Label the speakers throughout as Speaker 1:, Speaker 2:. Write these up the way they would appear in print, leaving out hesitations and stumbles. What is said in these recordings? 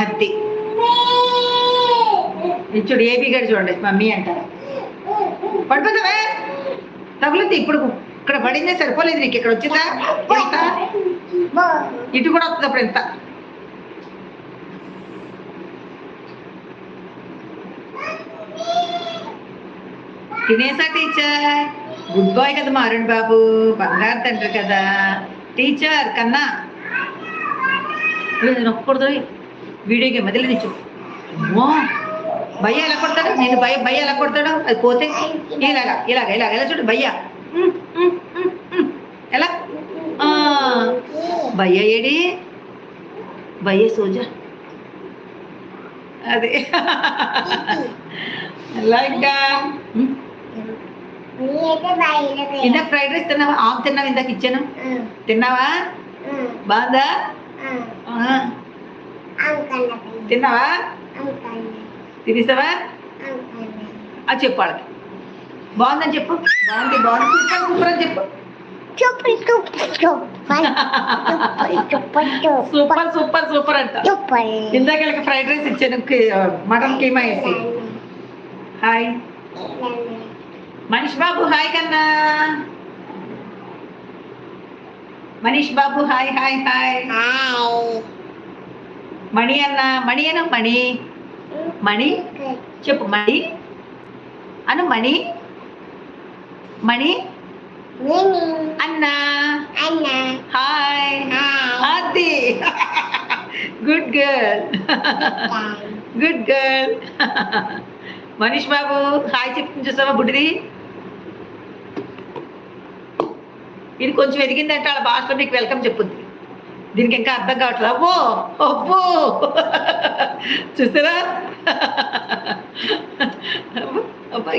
Speaker 1: అది చూడు ఏబీ గడి చూడండి మమ్మీ అంటారు. పడిపోతావే తగులుద్ది. ఇప్పుడు ఇక్కడ పడిందే సరిపోలేదు నీకు, ఇక్కడ వచ్చిందా ఎంత, ఇటు కూడా వస్తుంది అప్పుడు ఎంత. తినేసా టీచర్? గుడ్ బాయ్ కదా మా అరుణ్ బాబు, బంగారు తండ్రి కదా టీచర్ కన్నా. నొక్కకూడదు వీడియో గేమ్ అదిలే నిచ్చు. అమ్మో భయ్య ఎలా కొడతాడు, నేను భయ్య ఎలా కొడతాడు, అది పోతే ఇలాగా ఇలాగా ఇలాగ ఎలా చూడు భయ్య ఎలా భయ్య ఏడి భయ్య సోజా అదే ఇంకా ఇందాక ఫ్రైడ్ రైస్ తిన్నావా? ఆఫ్ తిన్నావా? ఇందాక ఇచ్చాను తిన్నావా? బాగుందా? తిన్నావా? తినేసావా? అది చెప్పు వాళ్ళకి. బాగుందని చెప్పు. బాగుంది బాగుంది సూపర్ సూపర్ అని చెప్పు. సూపర్ సూపర్ సూపర్ అంట. ఇందాక వీళ్ళకి ఫ్రైడ్ రైస్ ఇచ్చాను మటన్ కీమా వేసి. హాయ్ మనీష్ బాబు, హాయ్ కన్నా. మనీష్ బాబు హాయ్ హాయ్ హాయ్. మణి అన్న, మణి అను, మణి మణి చెప్పు, మణి అను, మణి మణి అన్నా హాయ్. అది good girl good girl. Manish బాబు హాయ్ చెప్తుంది చూసావా బుడ్డిది? ఇది కొంచెం ఎదిగిందంటే వాళ్ళ భాషలో మీకు వెల్కమ్ చెప్పుద్ది. దీనికి ఇంకా అర్థం కావట్లేదు. అబ్బో అబ్బో చూసారా?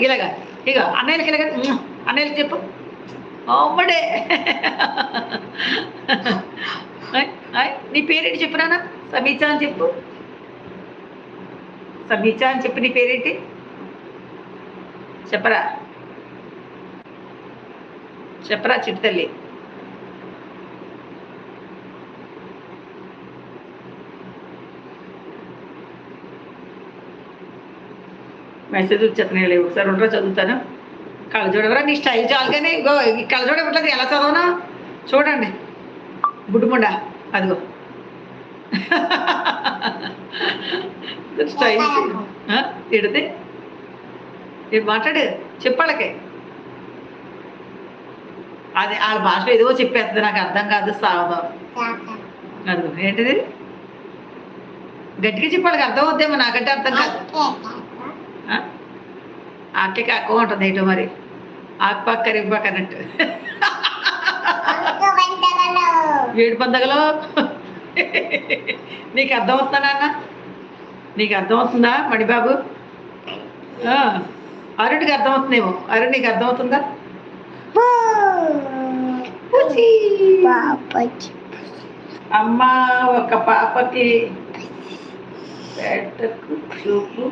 Speaker 1: ఇలాగా ఇక అన్నయ్యలకి ఇలాగ అన్నయ్యలకి చెప్పు. అమ్మడే నీ పేరేంటి చెప్పు నాన్న? సమీచ అని చెప్పు. సమీచ అని చెప్పు. నీ పేరేంటి చెప్పరా? చెప్పరా చిట్టు తల్లి. మెసేజ్ వచ్చేస్తున్నాయి లేవు. ఒకసారి ఉండరా చదువుతాను. కళ్ళజోడు ఎవరా? నీ స్టైల్ చాలుగానే గో. ఈ కళ్ళజోడు ఇవ్వట్లేదు, ఎలా చదవనా చూడండి. బుడ్డుముండ అదిగో స్టైల్ తిడితే ఇది మాట్లాడు చెప్పాళ్ళకి. అది వాళ్ళ భాషలో ఏదో చెప్పేస్తుంది, నాకు అర్థం కాదు. అదిగో ఏంటిది గట్టిగా చెప్పాళ్ళకి అర్థం అవుద్దేమో, నాకంటే అర్థం కాదు. ఆకే అక్క ఉంటుంది ఏంటో మరి, ఆకుపాక్క కరిగిపాక అన్నట్టు. ఏడు పందగలో నీకు అర్థమవుతుందా నాన్న? నీకు అర్థమవుతుందా మణిబాబు? అరుణ్కి అర్థమవుతుందేమో. అరుణ్ నీకు అర్థమవుతుందా? అమ్మ ఒక పాపకి పెట్టకు చూపు.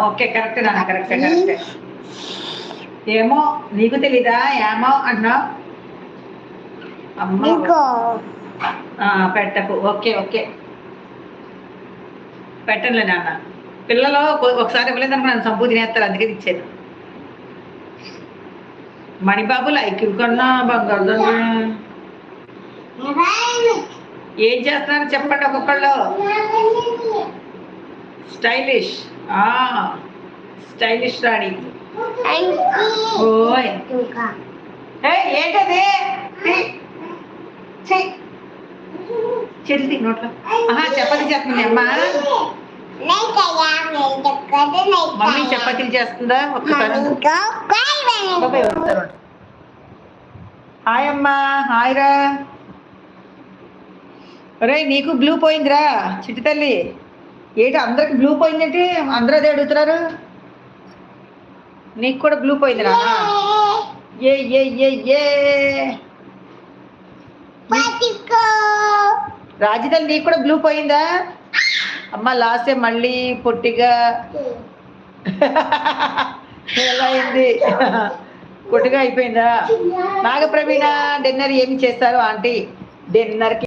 Speaker 1: ఓకే కరెక్ట్ నాన్న, కరెక్టే కరెక్టే. ఏమో నీకు తెలీదా? ఏమో అన్నావు. అమ్మ పెట్టకు. ఓకే ఓకే పెట్టనులే నాన్న. పిల్లలు ఒకసారి ఇవ్వలేదనుకో నన్ను సంపూ తినేస్తారు, అందుకే ఇచ్చేది. మణిబాబు లైక్ ఇవ్వకన్నా బంగారు. ఏం చేస్తున్నారు చెప్పండి ఒక్కొక్కళ్ళు. స్టైలిష్ స్టైలిష్ రాణి. ఓయ్ ఏంటది? చెల్లి నోట్లో చపాతీ చేస్తుంది అమ్మ. మమ్మీ చపాతీలు చేస్తుందా? ఒక్కసారి హాయ్ అమ్మా. హాయ్ రా. రే నీకు బ్లూ పోయిందిరా చిట్టి తల్లి. ఏంటి అందరికి బ్లూ పోయిందేంటి? అందరూ అదే అడుగుతున్నారు. నీకు కూడా బ్లూ పోయిందిరా? ఏ ఏ ఏ ఏ రాజధాని నీకు కూడా బ్లూ పోయిందా? అమ్మ లాసే మళ్ళీ పొట్టిగా ఎలా అయింది? పొట్టిగా అయిపోయిందా? నాగప్రవీణ డిన్నర్ ఏమి చేస్తారు ఆంటీ? డిన్నర్కి